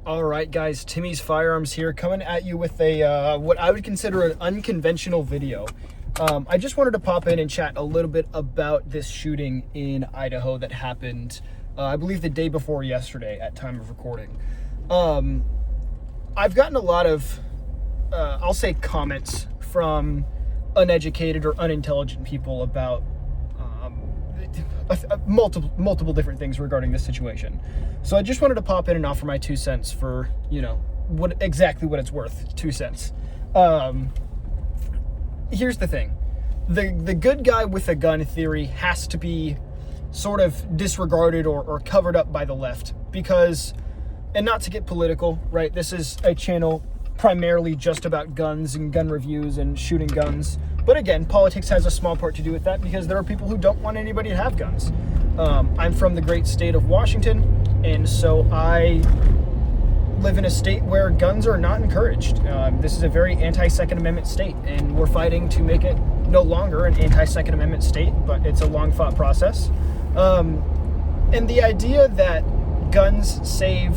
All right, guys, Timmy's Firearms here, coming at you with a what I would consider an unconventional video. I just wanted to pop in and chat a little bit about this shooting in Idaho that happened, I believe the day before yesterday at time of recording. I've gotten a lot of, I'll say, comments from uneducated or unintelligent people about multiple different things regarding this situation. So I just wanted to pop in and offer my 2 cents for, what it's worth, 2 cents. Here's the thing. The good guy with a gun theory has to be sort of disregarded or covered up by the left because, and not to get political, right? This is a channel primarily just about guns and gun reviews and shooting guns. But again, politics has a small part to do with that because there are people who don't want anybody to have guns. I'm from the great state of Washington, and so I live in a state where guns are not encouraged. This is a very anti-Second Amendment state, and we're fighting to make it no longer an anti-Second Amendment state, but it's a long-fought process. And the idea that guns save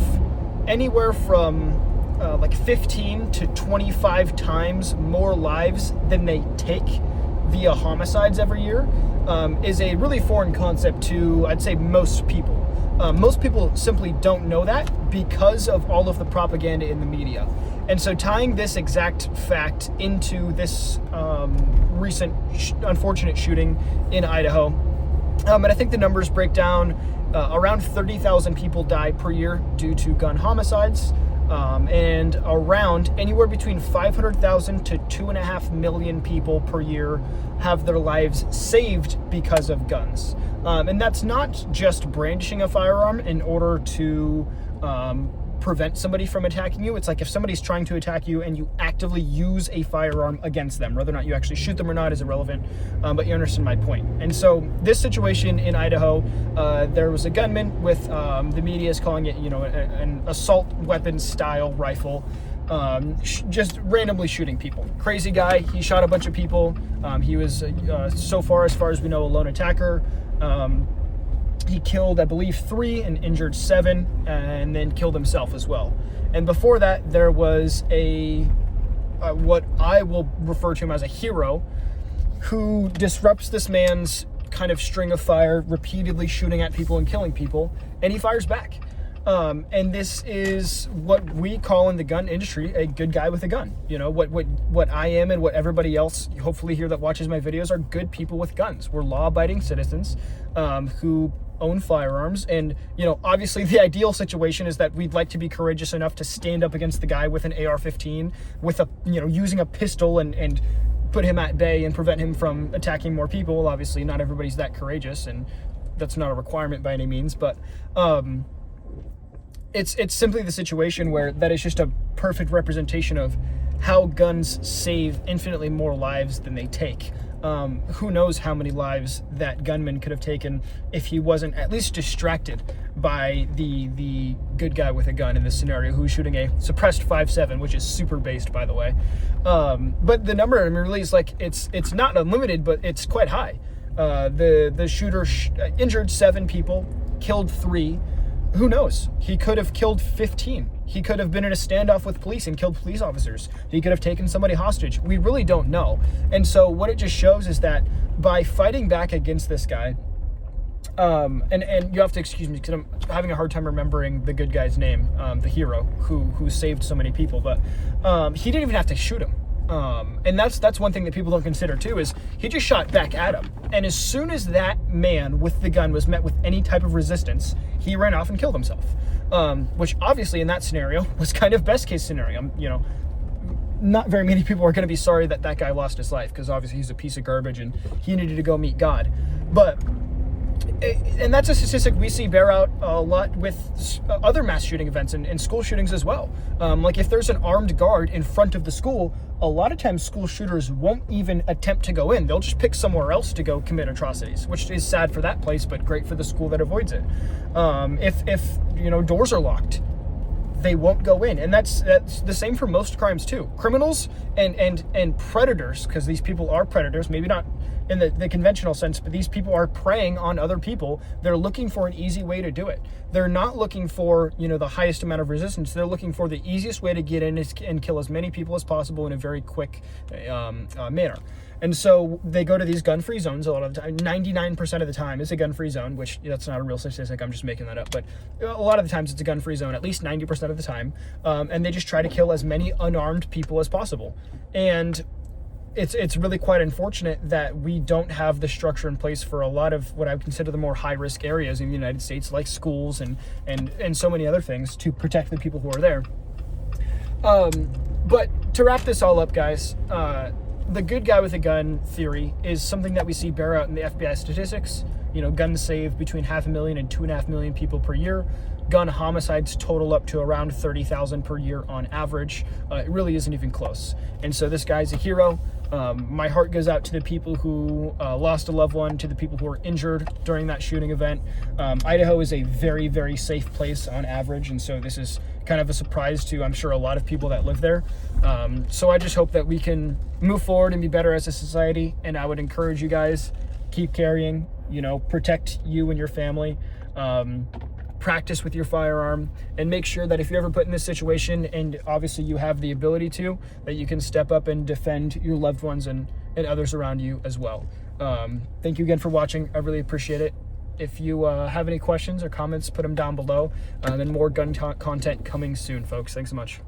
anywhere from like 15 to 25 times more lives than they take via homicides every year is a really foreign concept to, I'd say, most people. Most people simply don't know that because of all of the propaganda in the media. And so tying this exact fact into this recent unfortunate shooting in Idaho, and I think the numbers break down around 30,000 people die per year due to gun homicides. And around anywhere between 500,000 to 2.5 million people per year have their lives saved because of guns. And that's not just brandishing a firearm in order to prevent somebody from attacking you. It's like if somebody's trying to attack you and you actively use a firearm against them. Whether or not you actually shoot them or not is irrelevant, but you understand my point. And so this situation in Idaho, there was a gunman with, the media is calling it, an assault weapon style rifle, just randomly shooting people. Crazy guy. He shot a bunch of people. He was, so far as we know, a lone attacker. He killed, I believe, 3 and injured 7, and then killed himself as well. And before that, there was a what I will refer to him as a hero who disrupts this man's kind of string of fire, repeatedly shooting at people and killing people, and he fires back. And this is what we call in the gun industry a good guy with a gun. What I am and what everybody else, hopefully here that watches my videos, are good people with guns. We're law-abiding citizens who own firearms. And, obviously the ideal situation is that we'd like to be courageous enough to stand up against the guy with an AR-15 with using a pistol and put him at bay and prevent him from attacking more people. Well, obviously not everybody's that courageous, and that's not a requirement by any means, but, it's simply the situation where that is just a perfect representation of how guns save infinitely more lives than they take. Who knows how many lives that gunman could have taken if he wasn't at least distracted by the good guy with a gun in this scenario, who's shooting a suppressed 5.7, which is super based, by the way. But the number, really is like, it's not unlimited, but it's quite high. The shooter injured 7 people, killed 3. Who knows? He could have killed 15. He could have been in a standoff with police and killed police officers. He could have taken somebody hostage. We really don't know. And so what it just shows is that by fighting back against this guy, and you have to excuse me because I'm having a hard time remembering the good guy's name, the hero who saved so many people, but he didn't even have to shoot him. And that's one thing that people don't consider too, is he just shot back at him. And as soon as that man with the gun was met with any type of resistance, he ran off and killed himself. Which obviously in that scenario was kind of best case scenario. Not very many people are going to be sorry that guy lost his life, because obviously he's a piece of garbage and he needed to go meet God. And that's a statistic we see bear out a lot with other mass shooting events and school shootings as well. Like if there's an armed guard in front of the school, a lot of times school shooters won't even attempt to go in. They'll just pick somewhere else to go commit atrocities, which is sad for that place, but great for the school that avoids it. If doors are locked, they won't go in. And that's the same for most crimes too. Criminals and predators, because these people are predators, maybe not in the conventional sense, but these people are preying on other people. They're looking for an easy way to do it. They're not looking for, the highest amount of resistance. They're looking for the easiest way to get in and kill as many people as possible in a very quick manner. And so they go to these gun-free zones a lot of the time. 99% of the time it's a gun-free zone, which that's not a real statistic. I'm just making that up. But a lot of the times it's a gun-free zone, at least 90% of the time. And they just try to kill as many unarmed people as possible. And it's really quite unfortunate that we don't have the structure in place for a lot of what I would consider the more high-risk areas in the United States, like schools and so many other things, to protect the people who are there. But to wrap this all up, guys, the good guy with a gun theory is something that we see bear out in the FBI statistics. Guns save between 500,000 and 2.5 million people per year. Gun homicides total up to around 30,000 per year on average. It really isn't even close. And so this guy's a hero. My heart goes out to the people who lost a loved one, to the people who were injured during that shooting event. Idaho is a very, very safe place on average, and so this is kind of a surprise to, I'm sure, a lot of people that live there. So I just hope that we can move forward and be better as a society, and I would encourage you guys, keep carrying, protect you and your family. Practice with your firearm, and make sure that if you're ever put in this situation, and obviously you have the ability to, that you can step up and defend your loved ones and others around you as well. Thank you again for watching. I really appreciate it. If you have any questions or comments, put them down below, and more gun content coming soon, folks. Thanks so much.